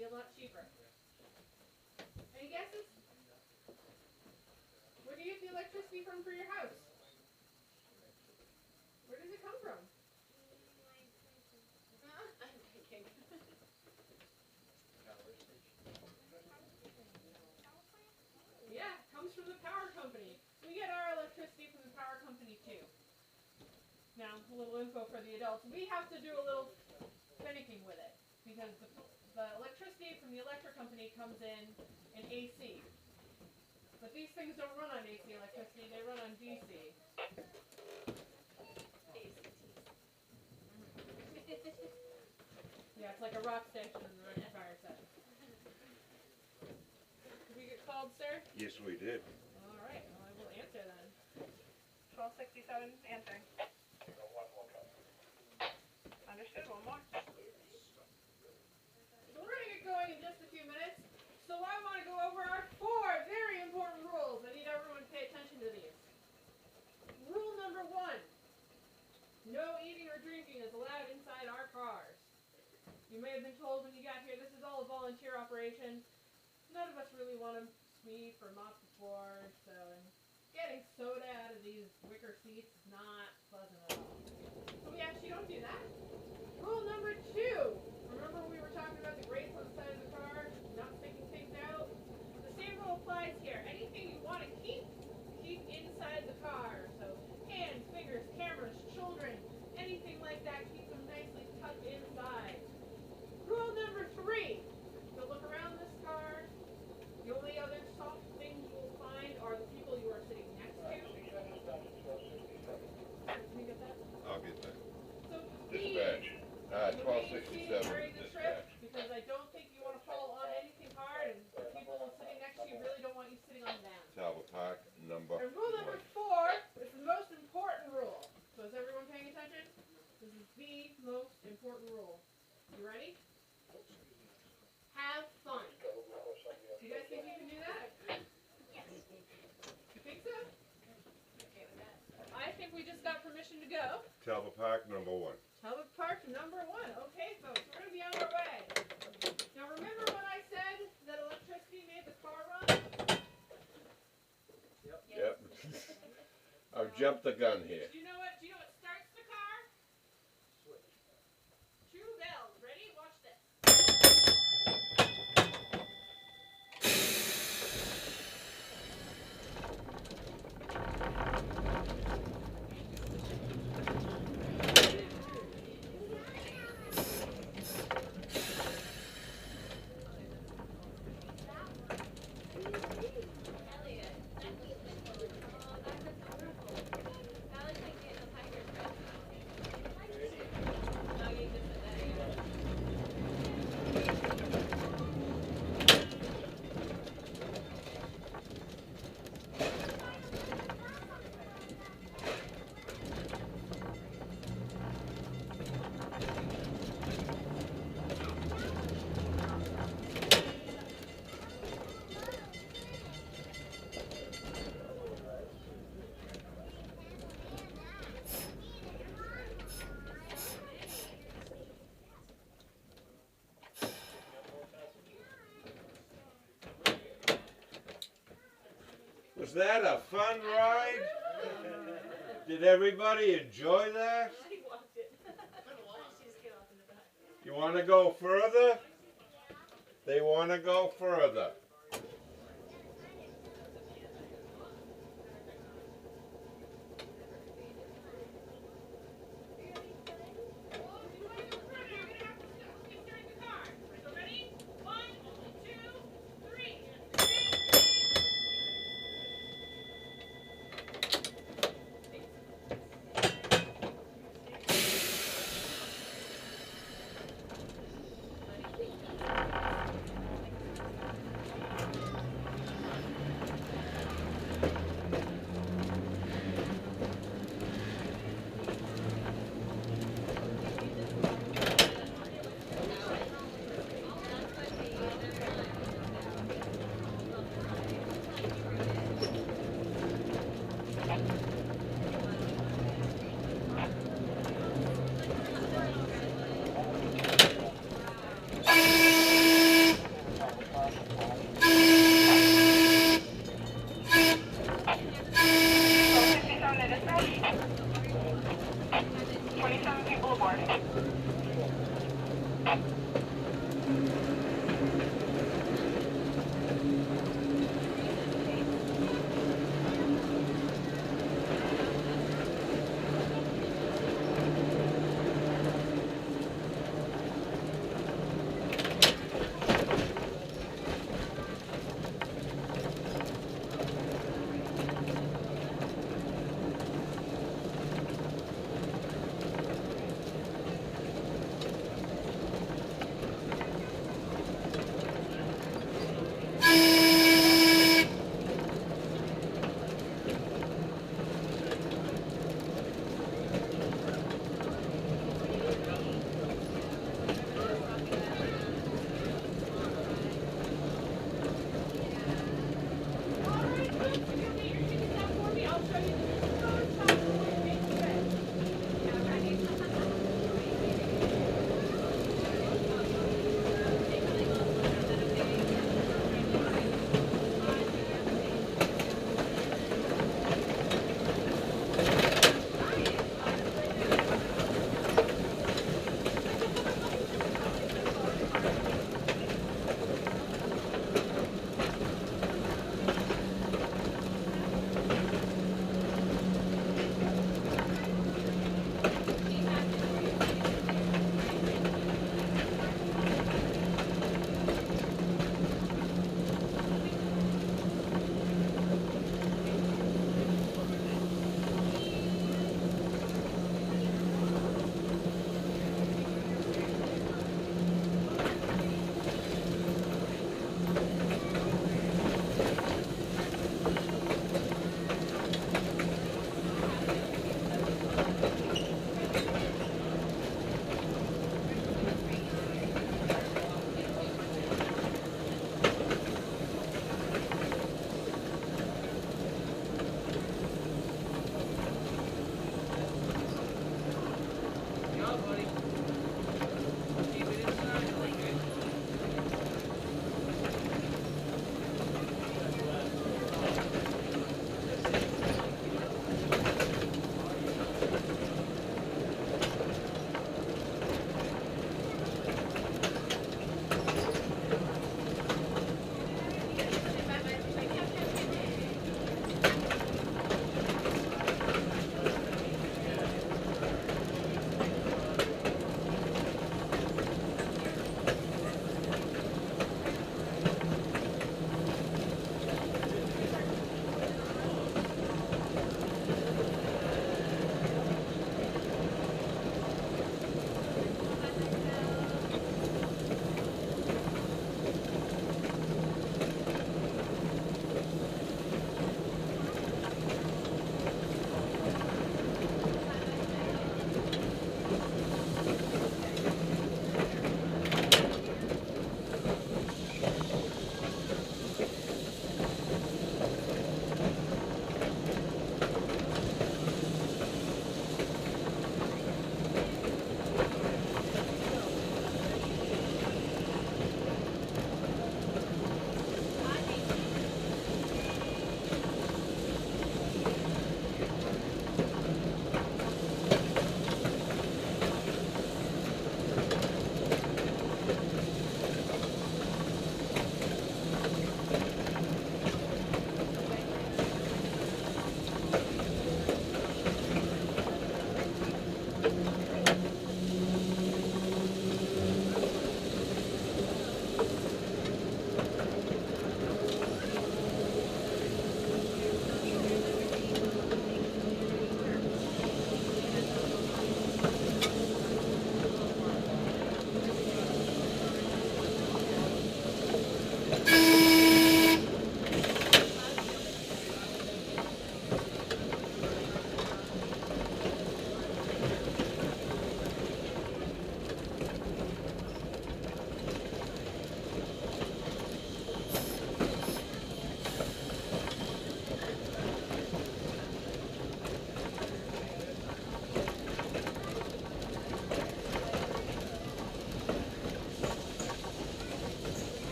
be a lot cheaper. Any guesses? Where do you get the electricity from for your house? Where does it come from? I'm thinking. Yeah, it comes from the power company. We get our electricity from the power company too. Now, a little info for the adults. We have to do a little finicking with it because the electricity from the electric company comes in AC. But these things don't run on AC electricity, they run on DC. Yeah, it's like a rock station in the Empire State. Did we get called, sir? Yes, we did. All right, well, I will answer then. 1267, answering. Understood, one more. So we're going to get going in just a few minutes. So I want to go over our 4 very important rules. I need everyone to pay attention to these. Rule number 1. No eating or drinking is allowed inside our cars. You may have been told when you got here, this is all a volunteer operation. None of us really want to sweep or mop the floors, so getting soda out of these wicker seats is not pleasant at all. So we actually don't do that. Rule number 2. Remember we were talking about the grates on the side of the car, not sticking things out? The same rule applies here. Anything you want to keep inside the car. So hands, fingers, cameras, children, anything like that, keep them nicely tucked inside. Rule number 3. So look around this car. The only other soft things you will find are the people you are sitting next to. Can you get that? I'll get that. So Dispatch. 1267. during the trip, Dispatch. because I don't think you want to fall on anything hard, and the people sitting next to you really don't want you sitting on them. Talbot Park, number And rule number 1. 4 is the most important rule. So is everyone paying attention? This is the most important rule. You ready? Have fun. Do you guys think you can do that? Yes. You think so? Okay with that. I think we just got permission to go. Talbot Park, number 1. Talbot Park, number 1. Okay, folks, we're going to be on our way. Now remember when I said that electricity made the car run? Yep. I've jumped the gun here. Do you know what starts the car? Two bells. Ready? Watch this. Was that a fun ride? Did everybody enjoy that? You want to go further? They want to go further.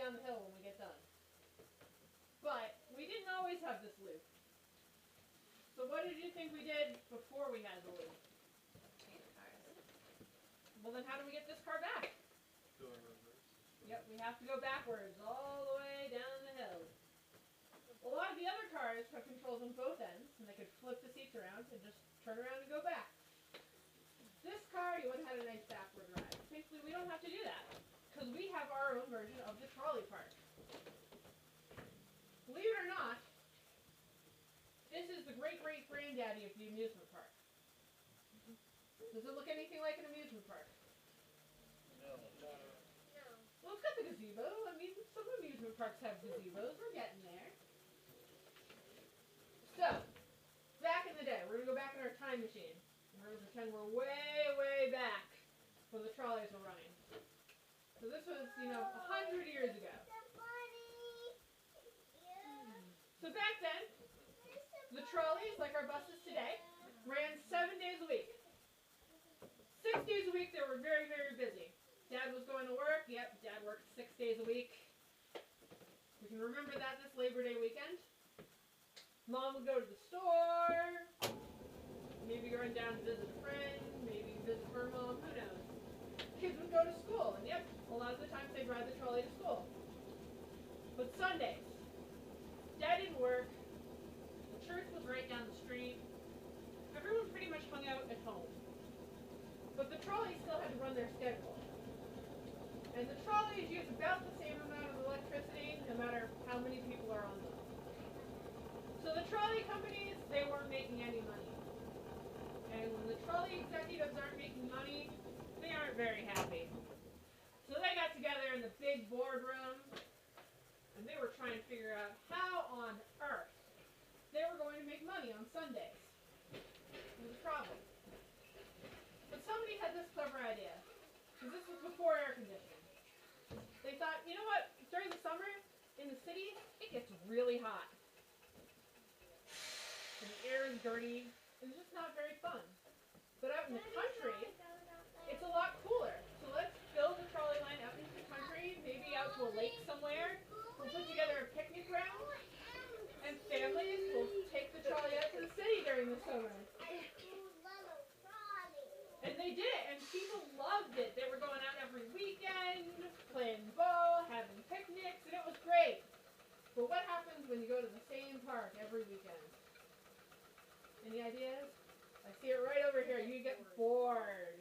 down the hill when we get done. But we didn't always have this loop. So what did you think we did before we had the loop? Change cars. Well, then how do we get this car back? Yep, we have to go backwards all the way down the hill. A lot of the other cars have controls on both ends, and they could flip the seats around and just turn around and go back. This car, you would have had a nice backward ride. Thankfully, we don't have to do that, because we have our own version of the trolley park. Believe it or not, this is the great-great-granddaddy of the amusement park. Does it look anything like an amusement park? Well, it's got the gazebo. I mean, some amusement parks have gazebos. We're getting there. So, back in the day, we're going to go back in our time machine. We're going to pretend we're way, way back when the trolleys were running. So this was, 100 years ago. So back then, the trolleys, like our buses today, ran 7 days a week. 6 days a week, they were very, very busy. Dad was going to work. Yep, Dad worked 6 days a week. We can remember that this Labor Day weekend. Mom would go to the store. Maybe run down to visit a friend. Maybe visit her mom. Who knows? Kids would go to school. And yep, a lot of the times they'd ride the trolley to school. But Sundays, Dad didn't work. The church was right down the street. Everyone pretty much hung out at home. But the trolleys still had to run their schedule. And the trolleys use about the same amount of electricity no matter how many people are on them. So the trolley companies, they weren't making any money. And when the trolley executives aren't making money, they aren't very happy. So they got together in the big boardroom, and they were trying to figure out how on earth they were going to make money on Sundays. It was a problem. But somebody had this clever idea, because this was before air conditioning. They thought, you know what, during the summer, in the city, it gets really hot. And the air is dirty, and it's just not very fun. But out in the country, it's a lot cooler. So let's build a trolley line out into the country, maybe out to a lake somewhere. We'll put together a picnic ground, and families will take the trolley out to the city during the summer. And they did it, and people loved it. They were going out every weekend, playing ball, having picnics, and it was great. But what happens when you go to the same park every weekend? Any ideas? I see it right over here. You get bored.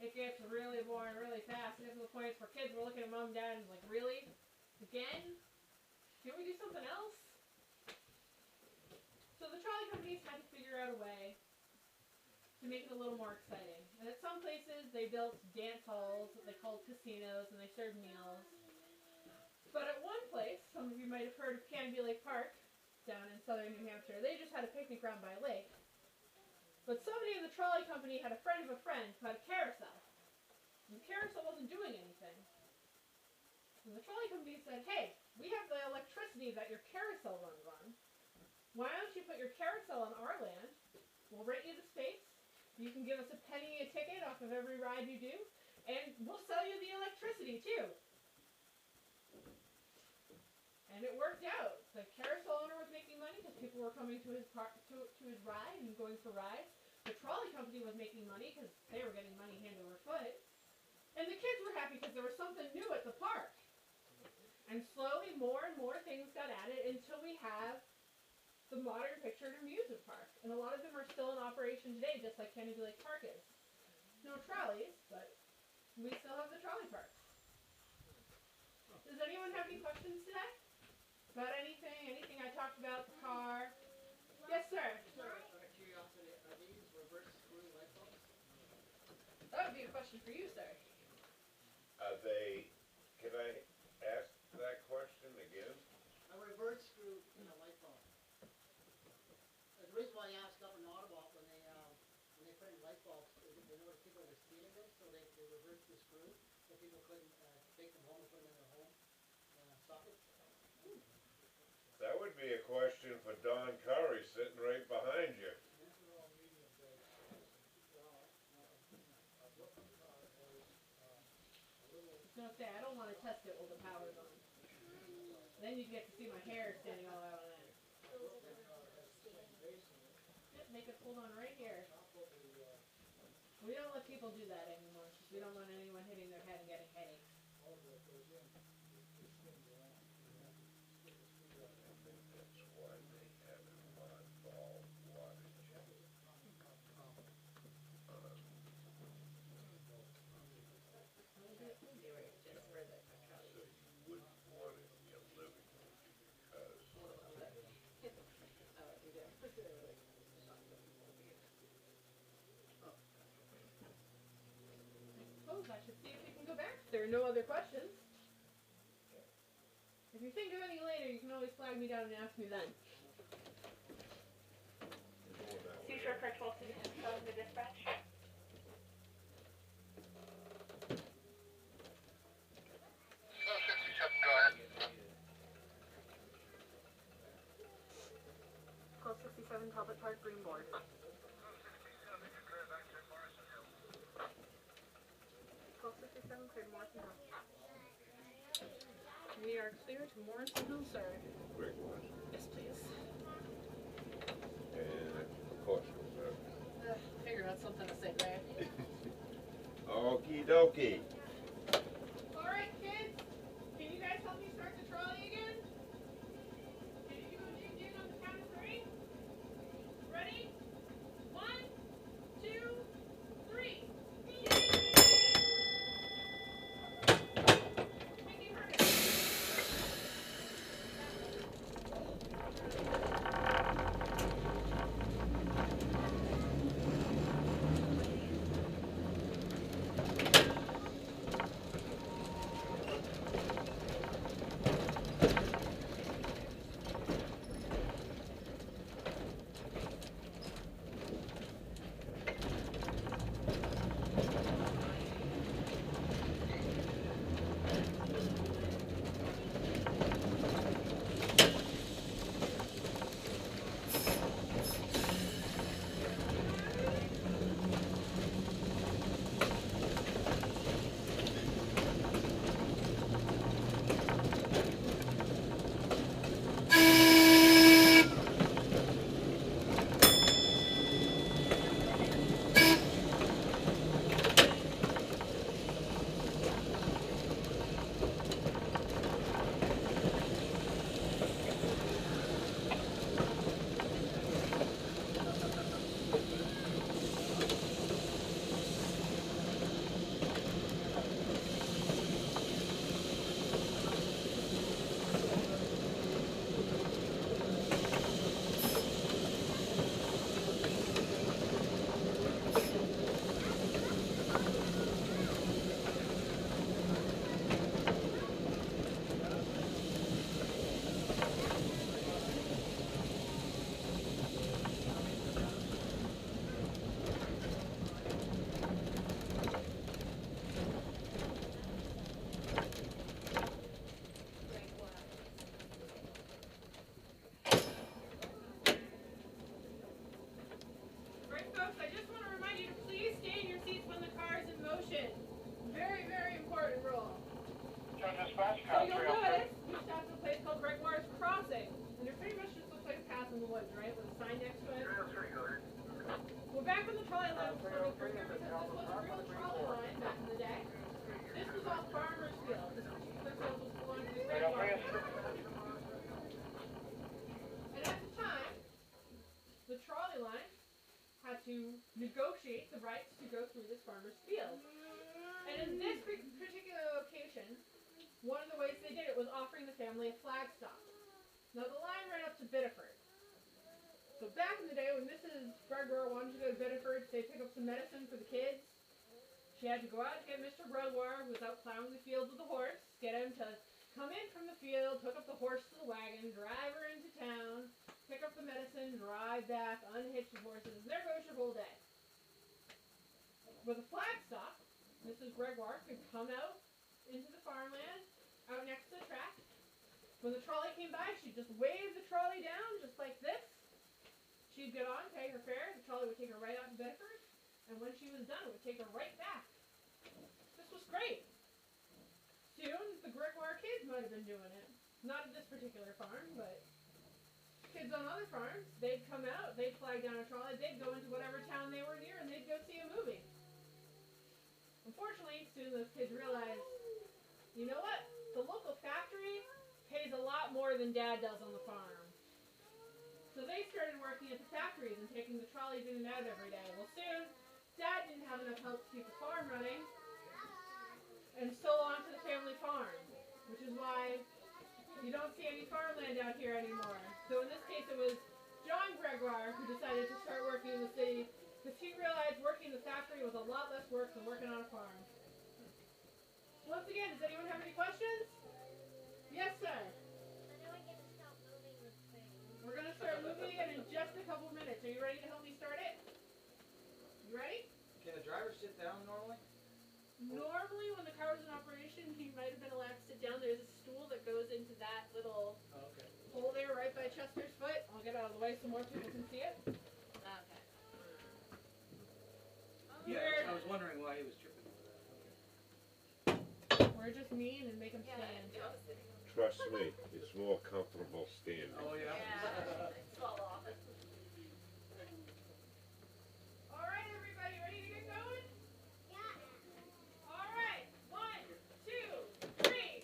It gets really boring really fast. It gets to the point where kids were looking at mom and dad and like, really? Again? Can't we do something else? So the trolley companies had to figure out a way to make it a little more exciting. And at some places they built dance halls that they called casinos, and they served meals. But at one place, some of you might have heard of Canby Lake Park down in southern New Hampshire, they just had a picnic ground by a lake. But somebody in the trolley company had a friend of a friend who had a carousel. And the carousel wasn't doing anything. And the trolley company said, hey, we have the electricity that your carousel runs on. Why don't you put your carousel on our land? We'll rent you the space. You can give us a penny a ticket off of every ride you do. And we'll sell you the electricity too. And it worked out. The carousel owner was making money because people were coming to his his ride and going for rides. The trolley company was making money because they were getting money hand over foot. And the kids were happy because there was something new at the park. And slowly more and more things got added until we have the modern pictured amusement park. And a lot of them are still in operation today, just like Canby Lake Park is. No trolleys, but we still have the trolley park. Does anyone have any questions today? About anything I talked about, the car? Yes, sir. Sir, out of curiosity, are these reverse screw light bulbs? That would be a question for you, sir. Can I ask that question again? A reverse screw in a light bulb. The reason why I asked up in Ottawa when they put in light bulbs, they noticed people were stealing them, so they reversed the screw, so people couldn't take them home and put them in their home sockets. That would be a question for Don Curry sitting right behind you. I was going to say, I don't want to test it while the power's on. Then you get to see my hair standing all out on end. Yep, make it hold on right here. We don't let people do that anymore because we don't want anyone hitting their head and getting headaches. I think that's why they have a oddball water jet. They were just for the trolley. So you wouldn't want it in your living room because Oh, you do. Suppose I should see if we can go back. There are no other questions. If you think of any later, you can always flag me down and ask me then. Seashore for 12 calling the dispatch. Call 67 Talbot Park, Greenboard. Call 67 cleared Morrison Hill. We are clear to Morrison Hill, sir. quick one. Yes, please. And of course, Figure out something to say there. okie dokie. Alright, kids. Can you guys help me start the trolley again? Can you do a ding on the count of 3? Ready? 1, 2, 3. Mickey Herman. Right, folks, I just want to remind you to please stay in your seats when the car is in motion. Very, very important rule. So you'll notice we stopped at a place called Gregoire's Crossing. And it pretty much just looks like a path in the woods, right? With a sign next to it. Well, back when the trolley line was coming through here, because this was a real trolley line back in the day, this was all farmer's field. This particular field was belonging to the Gregoire family. And at the time, the trolley line had to negotiate the rights to go through this farmer's field. And in this particular location, one of the ways they did it was offering the family a flag stop. Now the line ran up to Biddeford. So back in the day when Mrs. Gregoire wanted to go to Biddeford to say pick up some medicine for the kids, she had to go out and get Mr. Gregoire, who was out plowing the field with the horse, get him to come in from the field, hook up the horse to the wagon, drive her into town, pick up the medicine, drive back, unhitch the horses, and there goes your whole day. With a flag stop, Mrs. Gregoire could come out into the farmland, out next to the track. When the trolley came by, she'd just wave the trolley down, just like this. She'd get on, pay her fare, the trolley would take her right out to Bedford, and when she was done, it would take her right back. This was great. Soon, the Gregoire kids might have been doing it. Not at this particular farm, but kids on other farms, they'd come out, they'd flag down a trolley, they'd go into whatever town they were near, and they'd go see a movie. Unfortunately, soon those kids realized, you know what? The local factory pays a lot more than Dad does on the farm. So they started working at the factories and taking the trolleys in and out every day. Well, soon, Dad didn't have enough help to keep the farm running, and so on to the family farm, which is why you don't see any farmland out here anymore. So in this case, it was John Gregoire who decided to start working in the city because he realized working in the factory was a lot less work than working on a farm. Once again, does anyone have any questions? Yes, sir. We're going to start moving it in just a couple minutes. Are you ready to help me start it? You ready? Can the driver sit down normally? Normally, when the car was in operation, he might have been allowed to sit down. There's a stool that goes into that little Oh, okay. hole there right by Chester's foot. I'll get out of the way so more people can see it. Okay. Yeah, I was wondering why he was tripping over that. We're just mean and make him stand. Trust me, it's more comfortable standing. Oh, yeah? Fall off. All right, everybody, ready to get going? All right, 1, 2, 3.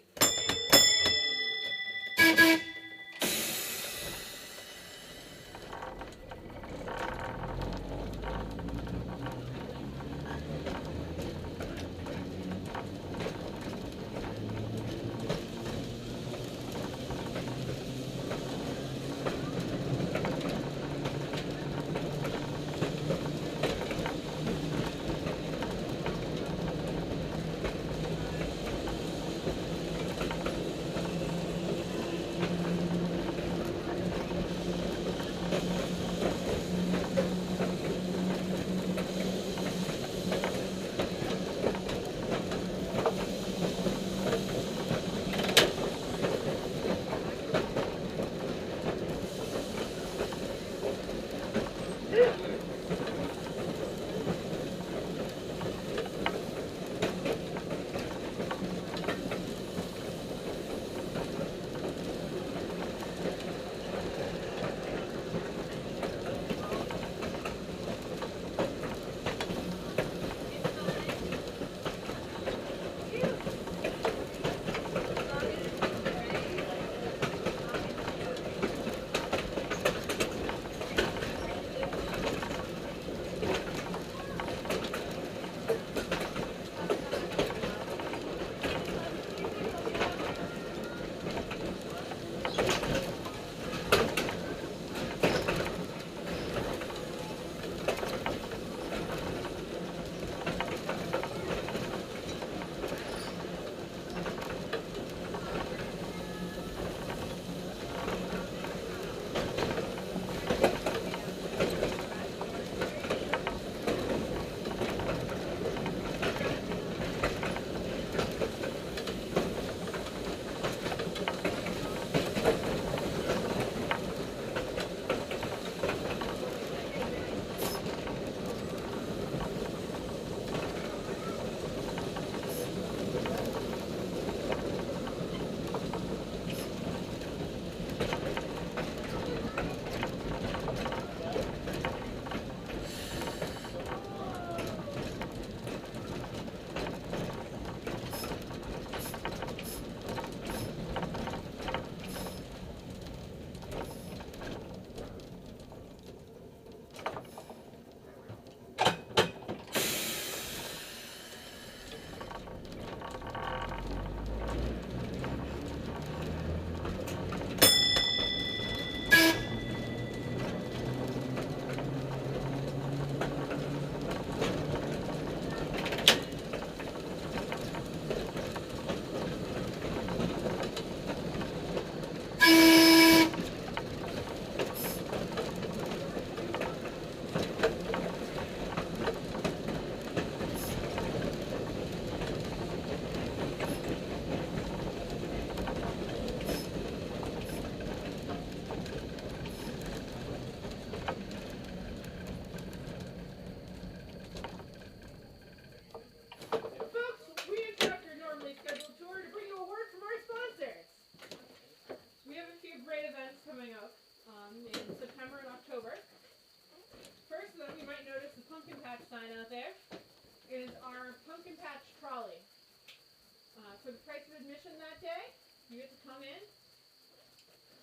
for the price of admission that day, you get to come in,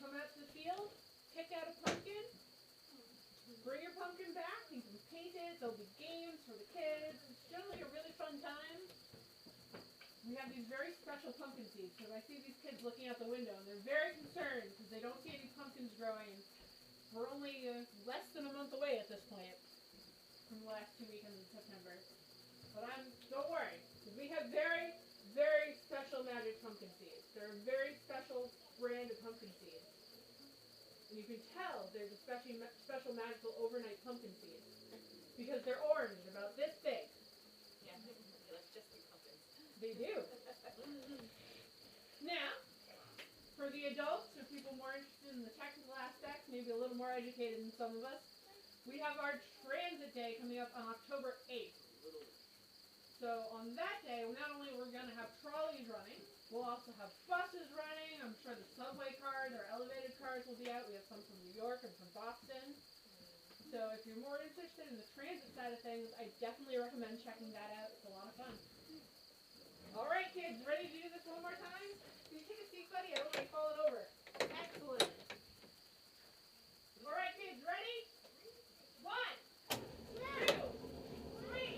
come out to the field, pick out a pumpkin, bring your pumpkin back, you can paint it, there'll be games for the kids. It's generally a really fun time. We have these very special pumpkin seeds, because I see these kids looking out the window, and they're very concerned because they don't see any pumpkins growing. We're only less than a month away at this point from the last 2 weekends in September. But don't worry, 'cause we have very, very special magic pumpkin seeds. They're a very special brand of pumpkin seeds. And you can tell they're the special magical overnight pumpkin seeds. Because they're orange, about this big. Yeah, let's just be pumpkins. They do. Now, for the adults, or people more interested in the technical aspects, maybe a little more educated than some of us, we have our transit day coming up on October 8th. So on that day, not only we're going to have trolleys running, we'll also have buses running. I'm sure the subway cars or elevated cars will be out. We have some from New York and from Boston. So if you're more interested in the transit side of things, I definitely recommend checking that out. It's a lot of fun. All right, kids, ready to do this one more time? Can you take a seat, buddy? I don't want you falling over. Excellent. All right, kids, ready? 1, 2, 3.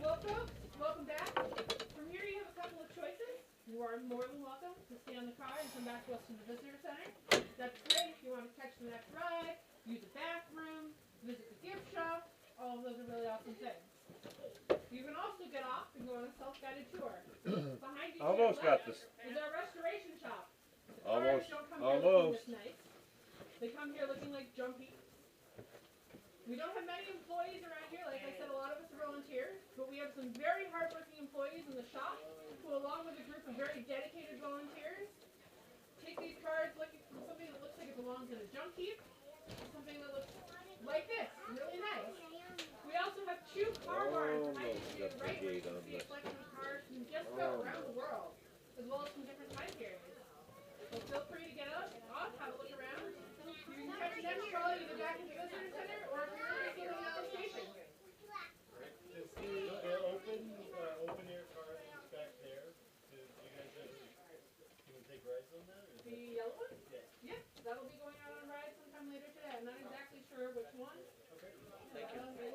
Well, folks, welcome back. From here you have a couple of choices. You are more than welcome to stay on the car and come back to us to the visitor center. That's great if you want to catch the next ride, use the bathroom, visit the gift shop. All of those are really awesome things. You can also get off and go on a self-guided tour. Behind you to your Almost got left this. is our restoration shop. The Almost. cars don't come here looking Almost. this nice. They come here looking like junkies. We don't have many employees around here. Like I said, a lot of us are volunteers, but we have some very hardworking employees in the shop who, along with a group of very dedicated volunteers, take these cars looking from something that looks like it belongs in a junk heap to something that looks like this, really nice. We also have 2 car barns behind you to your right, where you can see a selection of cars from just about around the world, as well as from different time periods. So feel free to get up, off, have a look around. You can catch the next trolley either back at the visitor center, or if you're interested in another station. Is the open air car that's back there, do you guys ever, can we take rides on that? Or is The that- yellow one? Yeah. Yep, that'll be going out on a ride sometime later today. I'm not exactly sure which one. Okay.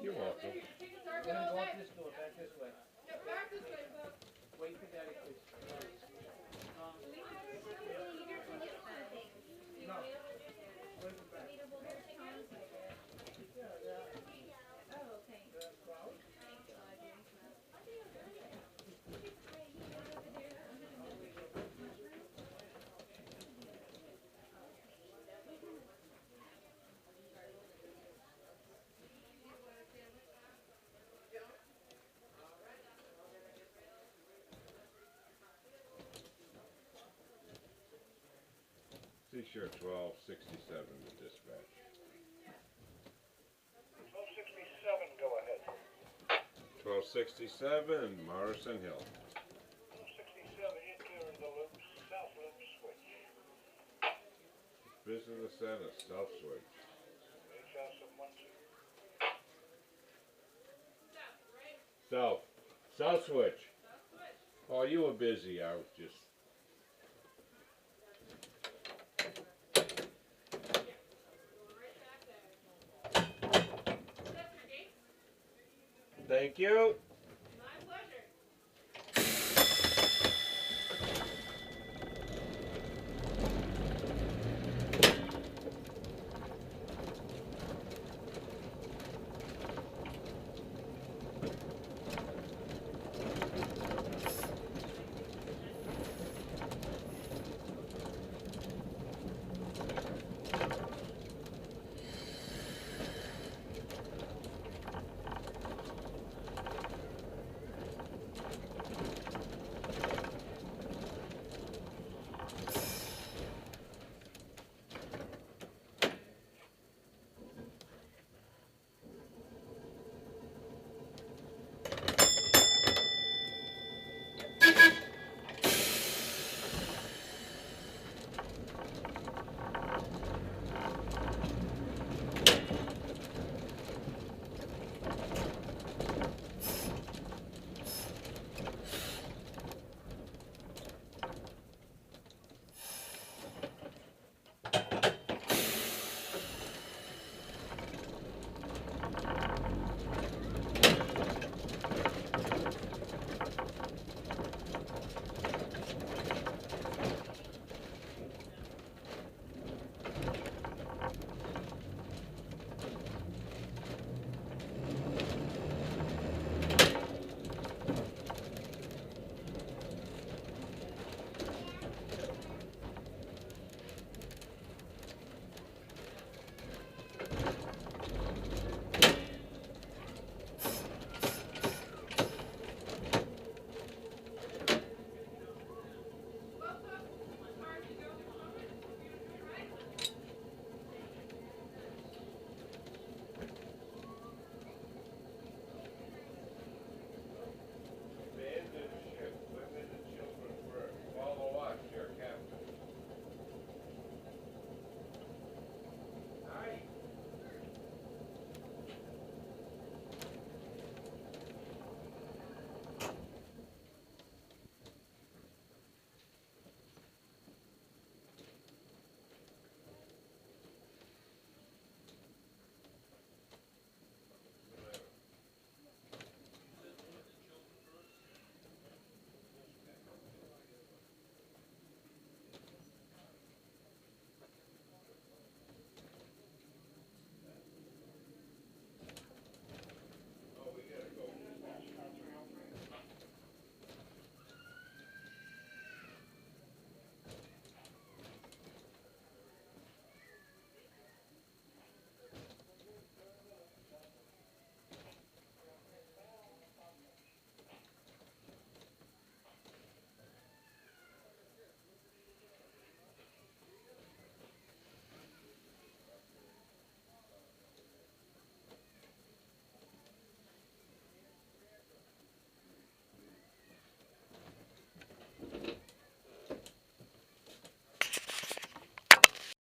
You're welcome. Your tickets are We're gonna good. go up this door, back this way. Yep, back this way, Bob. Wait for Daddy, please. We have our tickets, will you Pretty sure 1267 to dispatch. 1267, go ahead. 1267 Morrison Hill. 1267, you're clear of the loops, south loop switch. Visitor Center, South Switch. 8012. South. South Switch. South switch. Oh, you were busy. I was just. Going right back there. Set your gates. Thank you.